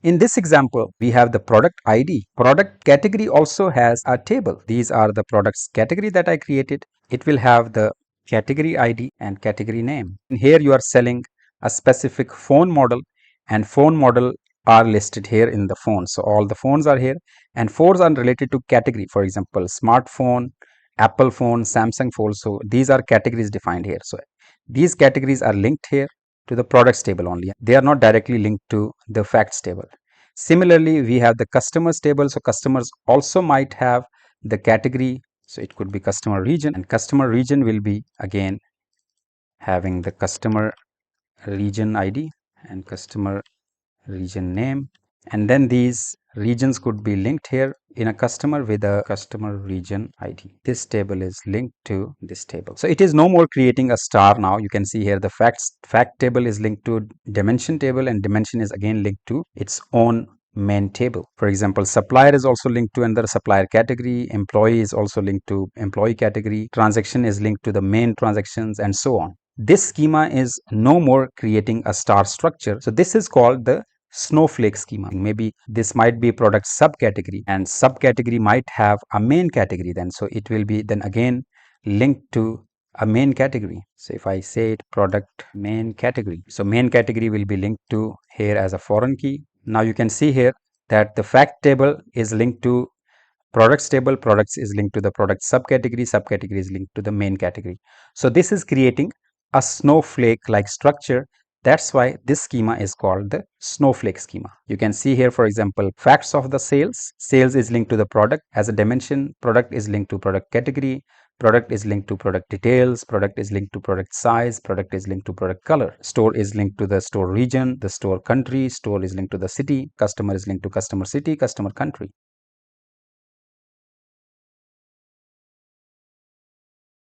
In this example, we have the product ID. Product category also has a table. These are the products category that I created. It will have the category ID and category name. And here you are selling a specific phone model, and phone model are listed here in the phone. So all the phones are here, and phones are related to category. For example, smartphone, Apple phone, Samsung phone. So these are categories defined here. So these categories are linked here to the products table only. They are not directly linked to the facts table. Similarly, we have the customers table. So customers also might have the category. So it could be customer region, and customer region will be again having the customer region ID and customer region name. And then these regions could be linked here in a customer with a customer region ID. This table is linked to this table. So it is no more creating a star now. You can see here the fact table is linked to dimension table, and dimension is again linked to its own main table. For example, supplier is also linked to another supplier category, employee is also linked to employee category, transaction is linked to the main transactions, and so on. This schema is no more creating a star structure. So this is called the Snowflake schema. Maybe this might be product subcategory, and subcategory might have a main category then. So it will be then again linked to a main category. So if I say it product main category, so main category will be linked to here as a foreign key. Now you can see here that the fact table is linked to products table, products is linked to the product subcategory, subcategory is linked to the main category. So this is creating a snowflake like structure. That's why this schema is called the Snowflake schema. You can see here, for example, facts of the sales. Sales is linked to the product as a dimension. Product is linked to product category. Product is linked to product details. Product is linked to product size. Product is linked to product color. Store is linked to the store region, the store country. Store is linked to the city. Customer is linked to customer city, customer country.